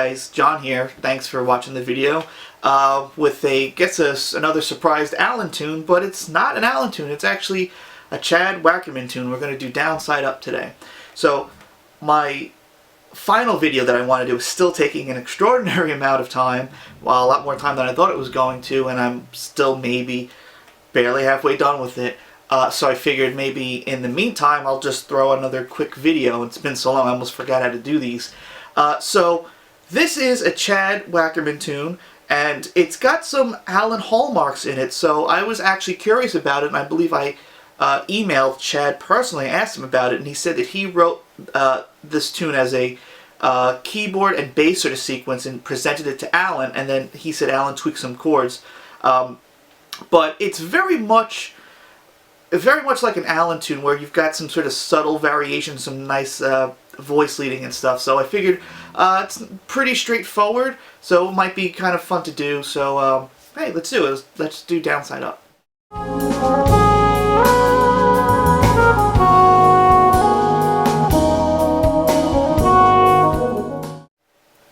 guys, John here. Thanks for watching the video. With another surprised Allan tune, but it's not an Allan tune. It's actually a Chad Wackerman tune. We're going to do Downside Up today. So my final video that I want to do is still taking an extraordinary amount of time, well, a lot more time than I thought it was going to, and I'm still maybe barely halfway done with it. So I figured maybe in the meantime I'll just throw another quick video. It's been so long I almost forgot how to do these. So this is a Chad Wackerman tune, and it's got some Allan hallmarks in it, so I was actually curious about it, and I believe I emailed Chad personally, asked him about it, and he said that he wrote this tune as a keyboard and bass sort of sequence and presented it to Allan, and then he said Allan tweaked some chords. But it's very much like an Allan tune where you've got some sort of subtle variations, some nice voice leading and stuff. So I figured it's pretty straightforward, so it might be kind of fun to do. So hey, let's do it. Let's do Downside Up.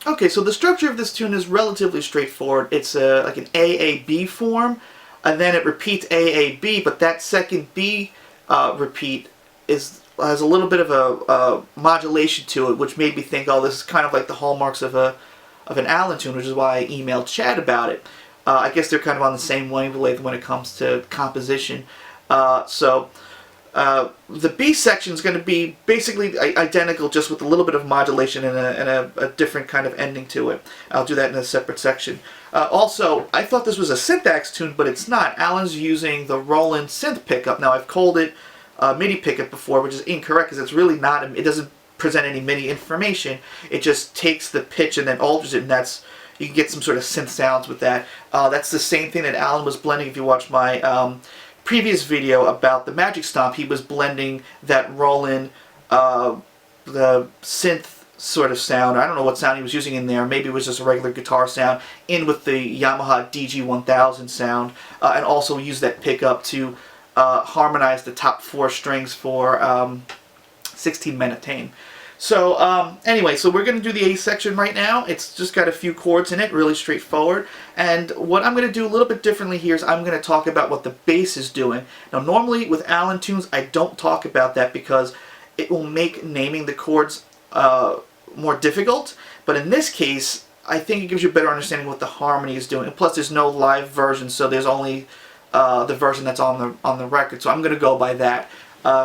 Okay, so the structure of this tune is relatively straightforward. It's like an AAB form, and then it repeats AAB, but that second B repeat has a little bit of a modulation to it, which made me think, oh, this is kind of like the hallmarks of an Allan tune, which is why I emailed Chad about it. I guess they're kind of on the same wavelength when it comes to composition. The B section is going to be basically identical, just with a little bit of modulation and a different kind of ending to it. I'll do that in a separate section. Also, I thought this was a syntax tune, but it's not. Allan's using the Roland synth pickup. Now, I've called it MIDI pickup before, which is incorrect because it's really not. It doesn't present any MIDI information. It just takes the pitch and then alters it, and you can get some sort of synth sounds with that. That's the same thing that Allan was blending. If you watch my previous video about the Magic Stomp, he was blending that Roland, the synth sort of sound. I don't know what sound he was using in there. Maybe it was just a regular guitar sound in with the Yamaha DG1000 sound, and also use that pickup to harmonize the top 4 strings for 16 Men Attain. So anyway, so we're going to do the A section right now. It's just got a few chords in it, really straightforward. And what I'm going to do a little bit differently here is I'm going to talk about what the bass is doing. Now, normally with Allan tunes, I don't talk about that because it will make naming the chords more difficult. But in this case, I think it gives you a better understanding of what the harmony is doing. And plus, there's no live version, so there's only the version that's on the record. So I'm going to go by that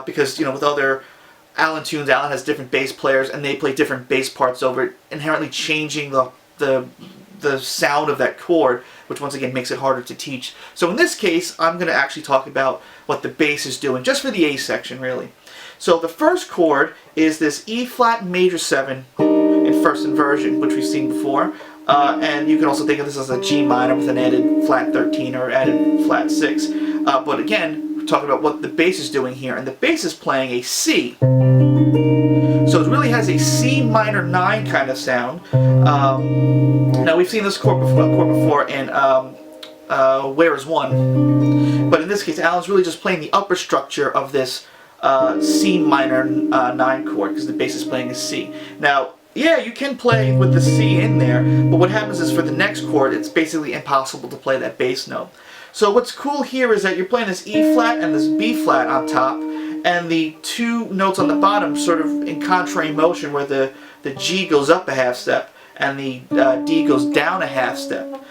because, you know, with other Allan tunes, Allan has different bass players, and they play different bass parts over it, inherently changing the sound of that chord, which once again makes it harder to teach. So in this case, I'm going to actually talk about what the bass is doing, just for the A section, really. So the first chord is this E flat major 7 in first inversion, which we've seen before, and you can also think of this as a G minor with an added flat 13 or added flat 6. But again, talking about what the bass is doing here, and the bass is playing a C. So it really has a C minor 9 kind of sound. Now we've seen this chord before in Where Is One, but in this case Allan's really just playing the upper structure of this C minor 9 chord because the bass is playing a C. Now, yeah, you can play with the C in there, but what happens is for the next chord, it's basically impossible to play that bass note. So what's cool here is that you're playing this E flat and this B flat on top, and the 2 notes on the bottom sort of in contrary motion, where the G goes up a half step and the D goes down a half step.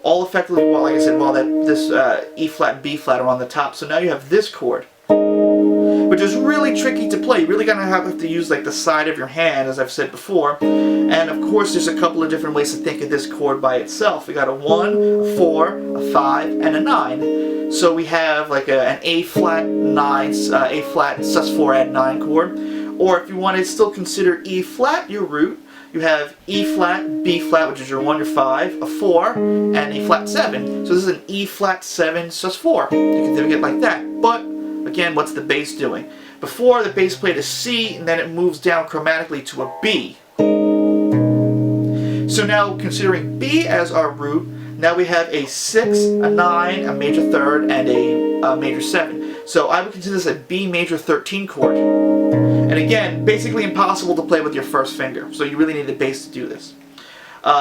All effectively, while, like I said, while this E flat and B flat are on the top. So now you have this chord, which is really tricky to play. You're really going to have to use like the side of your hand, as I've said before. And of course, there's a couple of different ways to think of this chord by itself. We got a 1, a 4, a 5, and a 9. So we have like an A flat 9, A flat sus4 add 9 chord. Or if you want to still consider E flat your root, you have E flat, B flat, which is your 1, your 5, a 4, and a flat 7. So this is an E flat 7 sus4. You can think of it like that. But again, what's the bass doing? Before, the bass played a C, and then it moves down chromatically to a B. So now, considering B as our root, now we have a 6, a 9, a major 3rd, and a major 7. So I would consider this a B major 13 chord. And again, basically impossible to play with your first finger, so you really need the bass to do this.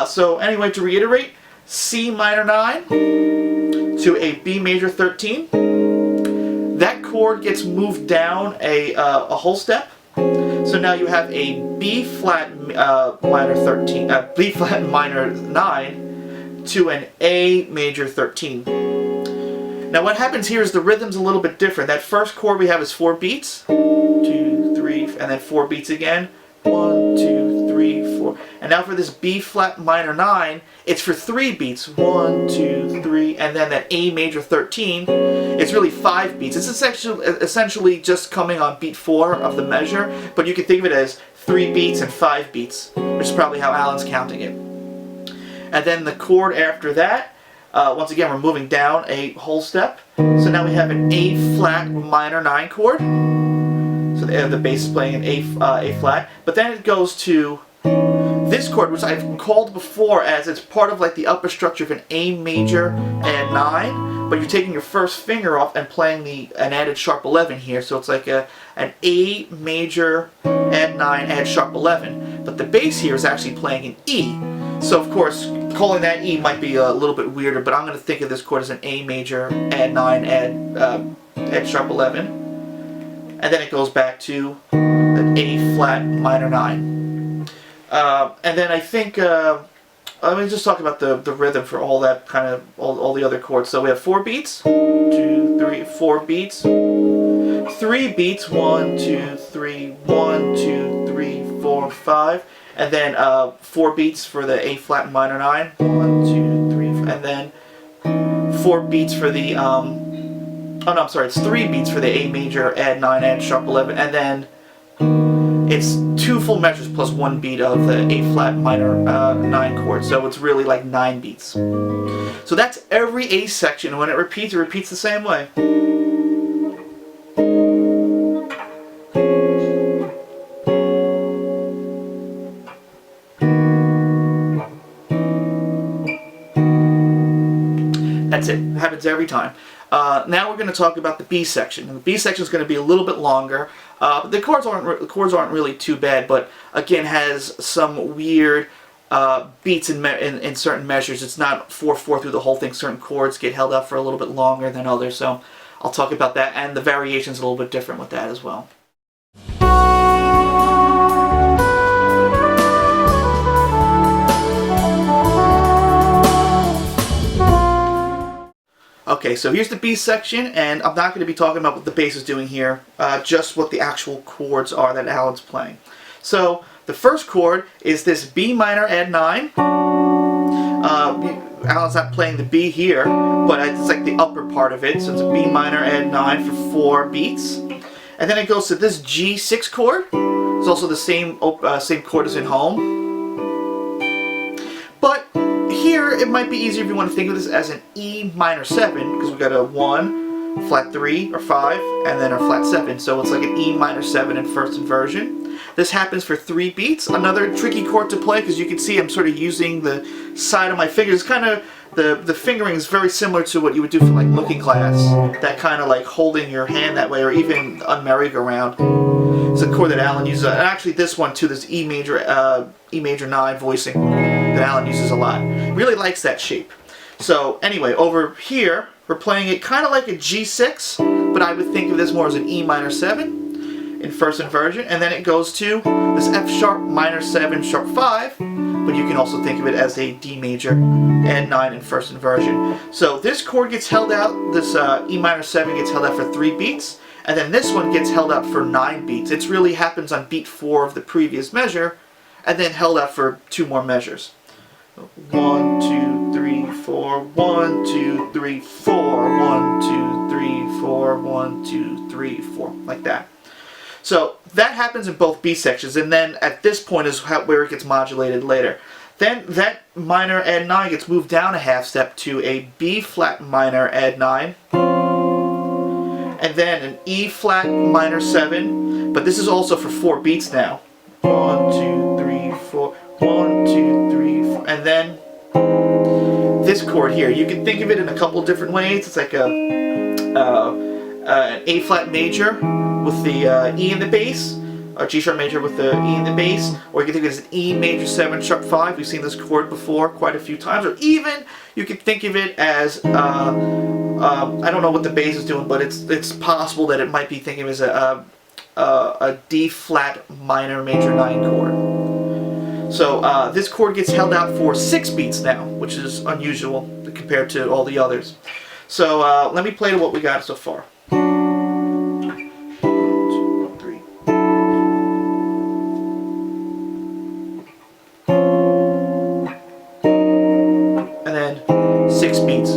So anyway, to reiterate, C minor 9 to a B major 13. That chord gets moved down a whole step. So now you have a B flat minor 13, B flat minor 9 to an A major 13. Now what happens here is the rhythm's a little bit different. That first chord we have is 4 beats, 2, 3, and then 4 beats again, 1, 2, 3, 4. And now for this B flat minor 9, it's for 3 beats, 1, 2, 3, and then that A major 13, it's really 5 beats. It's essentially just coming on beat 4 of the measure, but you can think of it as 3 beats and 5 beats, which is probably how Allan's counting it. And then the chord after that, once again we're moving down a whole step. So now we have an A flat minor 9 chord. So the bass is playing an A flat, but then it goes to this chord, which I've called before as it's part of like the upper structure of an A major and 9, but you're taking your first finger off and playing an added sharp 11 here, so it's like an A major and 9 add sharp 11, but the bass here is actually playing an E. So of course, calling that E might be a little bit weirder, but I'm going to think of this chord as an A major add 9 add sharp 11, and then it goes back to an A flat minor 9. And then I think, let me just talk about the rhythm for all that kind of, all the other chords. So we have 4 beats, 2, 3, 4 beats, 3 beats, 1, 2, 3, 1, 2, 3, 4, 5, and then 4 beats for the A flat minor 9, 1, 2, 3, and then 4 beats for the, oh no, I'm sorry, it's 3 beats for the A major add 9 add sharp 11, and then it's 2 full measures plus 1 beat of the A flat minor 9 chord, so it's really like 9 beats. So that's every A section, and when it repeats the same way. That's it. It happens every time. Now we're going to talk about the B section. And the B section is going to be a little bit longer. The chords aren't really too bad, but again has some weird beats in certain measures. It's not 4/4 through the whole thing. Certain chords get held up for a little bit longer than others. So I'll talk about that, and the variation's a little bit different with that as well. Okay, so here's the B section, and I'm not going to be talking about what the bass is doing here, just what the actual chords are that Allan's playing. So the first chord is this B minor add 9. Allan's not playing the B here, but it's like the upper part of it, so it's a B minor add 9 for 4 beats. And then it goes to this G6 chord. It's also the same chord as in home. But here, it might be easier if you want to think of this as an E minor 7, because we've got a 1, flat 3, or 5, and then a flat 7. So it's like an E minor 7 in first inversion. This happens for 3 beats. Another tricky chord to play, because you can see I'm sort of using the side of my fingers. Kind of, the fingering is very similar to what you would do for like looking class. That kind of like holding your hand that way, or even on merry-go-round. It's a chord that Allan uses. And actually this one too, this E major 9 voicing that Allan uses a lot. Really likes that shape. So anyway, over here, we're playing it kind of like a G6, but I would think of this more as an E minor 7 in first inversion, and then it goes to this F sharp minor 7 sharp 5, but you can also think of it as a D major and 9 in first inversion. So this chord gets held out, this E minor 7 gets held out for 3 beats, and then this one gets held out for 9 beats. It really happens on beat 4 of the previous measure, and then held out for 2 more measures. 1, 2, 3, 4, 1, 2, 3, 4, 1, 2, 3, 4, 1, 2, 3, 4, like that. So that happens in both B sections, and then at this point is where it gets modulated later. Then that minor add 9 gets moved down a half step to a B flat minor add 9, and then an E flat minor 7, but this is also for 4 beats now. 1, 2, 3, 4, 1, 2, 3, 4, and then this chord here. You can think of it in a couple different ways. It's like an A flat major with the E in the bass, a G sharp major with the E in the bass, or you can think of it as an E major 7 sharp 5. We've seen this chord before quite a few times. Or even you could think of it as I don't know what the bass is doing, but it's possible that it might be thinking of it as a D flat minor major 9 chord. So this chord gets held out for 6 beats now, which is unusual compared to all the others. So let me play to what we got so far. 1, 2, 3. And then 6 beats.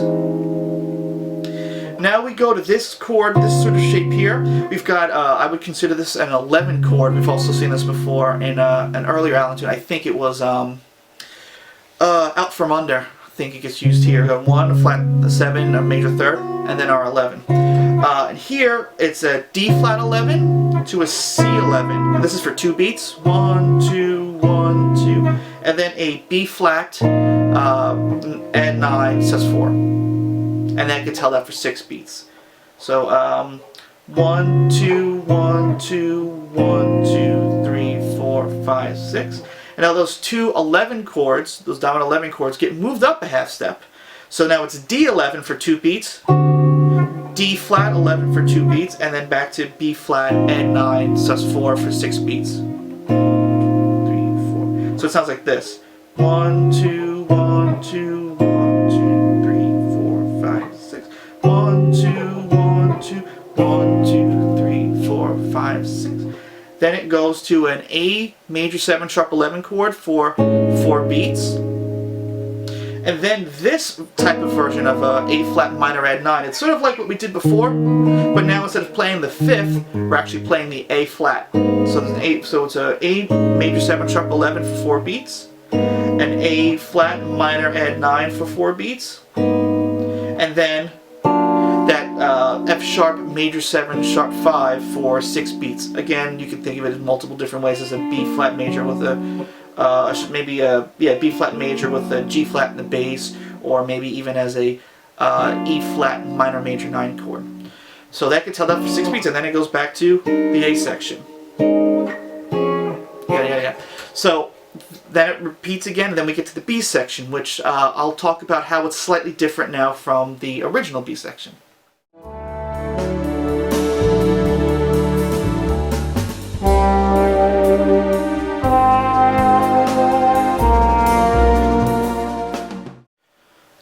Now we go to this chord, this sort of shape here. We've got, I would consider this an 11 chord. We've also seen this before in an earlier Allan tune. I think it was Out From Under. I think it gets used here. We got 1, a flat 7, a major 3rd, and then our 11. And here it's a D flat 11 to a C 11. And this is for 2 beats. 1, 2, 1, 2, and then a B flat and 9 sus 4. And that gets held out for 6 beats. So 1, 2, 1, 2, 1, 2, 3, 4, 5, 6. And now those two 11 chords, those dominant 11 chords, get moved up a half step. So now it's D11 for 2 beats, D flat 11 for 2 beats, and then back to B flat and 9 sus 4 for 6 beats. 3, 4. So it sounds like this. 1, 2, 1, 2, 1, 2, 3, 4, 5, 6. 1, 2, 1, 2, 1, 2, 3, 4, 5, 6. Then it goes to an A major 7 sharp 11 chord for 4 beats. And then this type of version of A flat minor add 9, it's sort of like what we did before, but now instead of playing the 5th, we're actually playing the A flat. So there's an A, so it's a A major 7 sharp 11 for 4 beats, an A flat minor add 9 for 4 beats, and then that F sharp major 7 sharp 5 for 6 beats. Again, you can think of it in multiple different ways, as a B flat major with a maybe a B flat major with a G flat in the bass, or maybe even as a E flat minor major 9 chord. So that gets held up for 6 beats, and then it goes back to the A section. Yeah. So then it repeats again, and then we get to the B section, which I'll talk about how it's slightly different now from the original B section.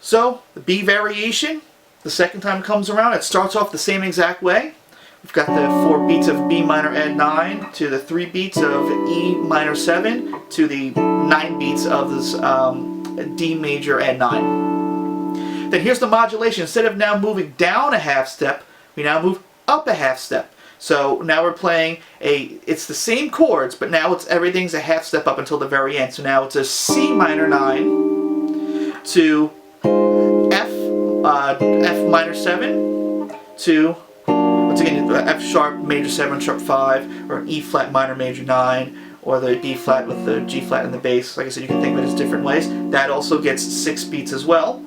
So, the B variation, the second time it comes around, it starts off the same exact way. We've got the 4 beats of B minor add 9 to the 3 beats of E minor 7 to the 9 beats of this D major add 9. Then here's the modulation. Instead of now moving down a half step, we now move up a half step. So now we're playing it's the same chords, but now everything's a half step up until the very end. So now it's a C minor 9 to F minor 7 to, once again, F sharp major 7 sharp 5, or an E flat minor major 9, or the B flat with the G flat in the bass. Like I said, you can think of it as different ways. That also gets 6 beats as well.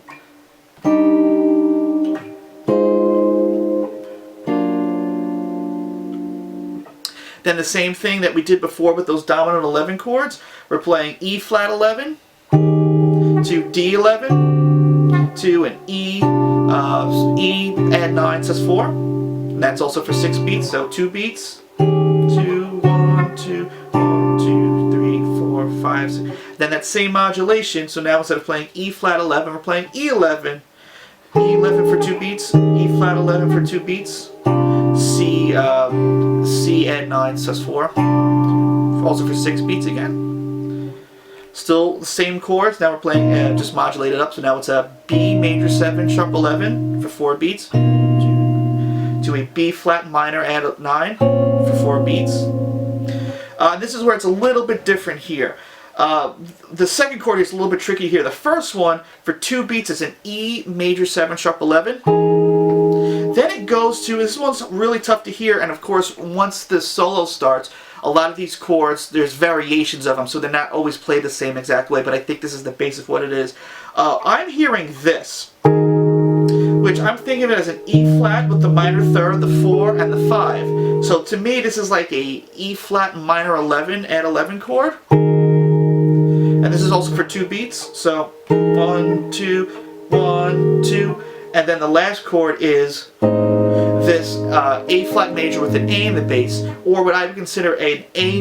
Then the same thing that we did before with those dominant 11 chords. We're playing E flat 11 to D11 to an E add 9 sus 4. And that's also for 6 beats, so 2 beats. 2, 1, 2, 1, 2, 3, 4, 5, 6. Then that same modulation, so now instead of playing E flat 11, we're playing E11. E11 for 2 beats, E flat 11 for 2 beats, C add 9 sus 4, also for 6 beats again. Still the same chords, now we're playing just modulated up, so now it's a B major 7 sharp 11 for 4 beats, to a B flat minor add 9 for 4 beats. This is where it's a little bit different here. The second chord is a little bit tricky here. The first one for 2 beats is an E major 7 sharp 11. Then it goes to, this one's really tough to hear, and of course once the solo starts, a lot of these chords, there's variations of them, so they're not always played the same exact way, but I think this is the base of what it is. I'm hearing this, which I'm thinking of it as an E flat with the minor 3rd, the 4, and the 5. So to me, this is like a E flat minor 11 add 11 chord. And this is also for 2 beats. So 1, 2, 1, 2. And then the last chord is this A flat major with an A in the bass, or what I would consider an A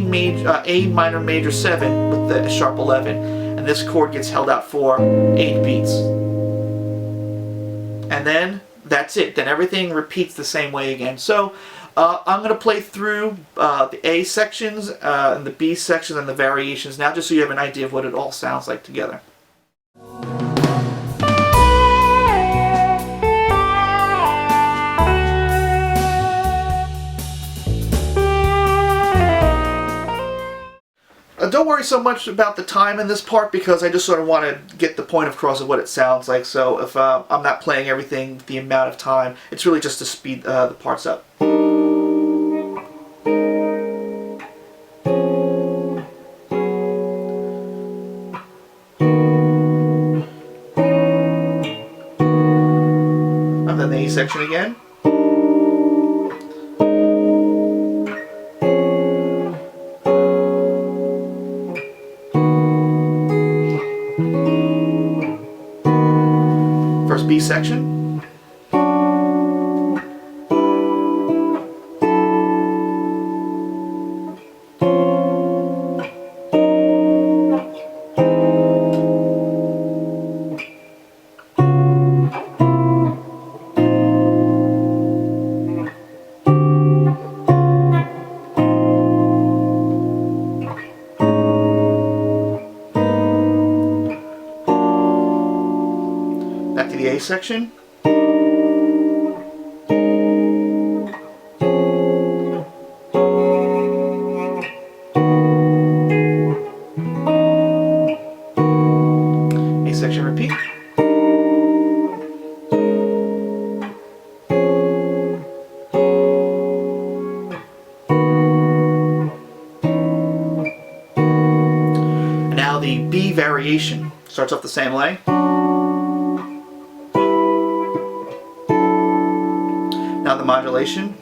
minor major 7 with the sharp 11. And this chord gets held out for 8 beats. And then that's it. Then everything repeats the same way again. So I'm going to play through the A sections and the B sections and the variations now, just so you have an idea of what it all sounds like together. Don't worry so much about the time in this part, because I just sort of want to get the point across of what it sounds like. So if I'm not playing everything the amount of time, it's really just to speed the parts up. And then the A section again. First B section. Back to the A section. A section repeat. And now the B variation starts off the same way. Now the modulation.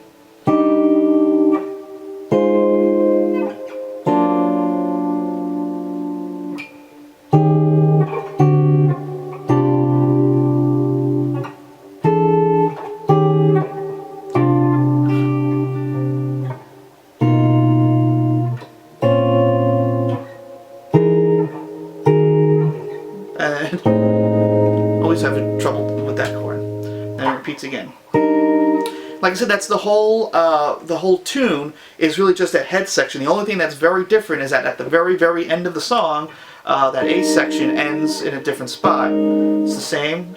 And always having trouble with that chord. And it repeats again. Like I said, that's the whole tune is really just that head section. The only thing that's very different is that at the very end of the song, that A section ends in a different spot. It's the same.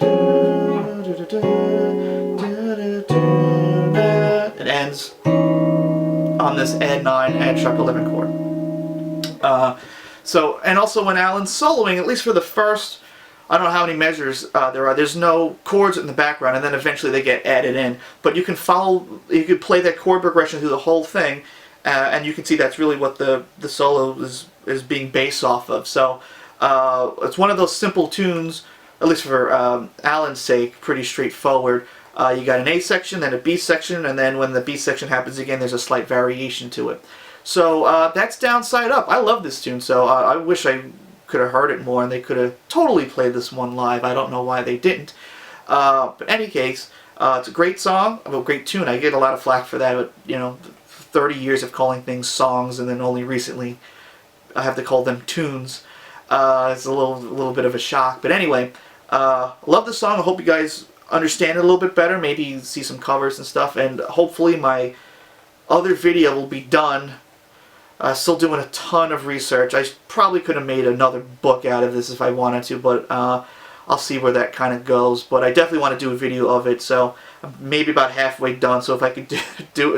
It ends on this add 9, add sharp 11 chord. So, and also when Allan's soloing, at least for the first, I don't know how many measures there are. There's no chords in the background, and then eventually they get added in. But you can you could play that chord progression through the whole thing, and you can see that's really what the solo is being based off of. So it's one of those simple tunes, at least for Allan's sake, pretty straightforward. You got an A section, then a B section, and then when the B section happens again, there's a slight variation to it. So that's Down Side Up. I love this tune, so I wish I could have heard it more, and they could have totally played this one live. I don't know why they didn't. But in any case, it's a great song, a great tune. I get a lot of flack for that, but, you know, 30 years of calling things songs, and then only recently I have to call them tunes. It's a little bit of a shock. But anyway, love the song. I hope you guys understand it a little bit better. Maybe see some covers and stuff, and hopefully my other video will be done. Still doing a ton of research. I probably could have made another book out of this if I wanted to, but I'll see where that kind of goes. But I definitely want to do a video of it, so I'm maybe about halfway done. So if I could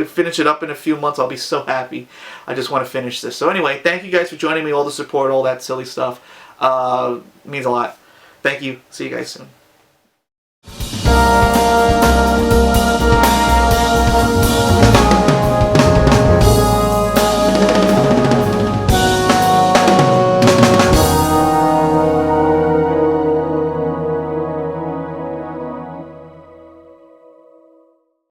finish it up in a few months, I'll be so happy. I just want to finish this. So anyway, thank you guys for joining me, all the support, all that silly stuff. It means a lot. Thank you. See you guys soon.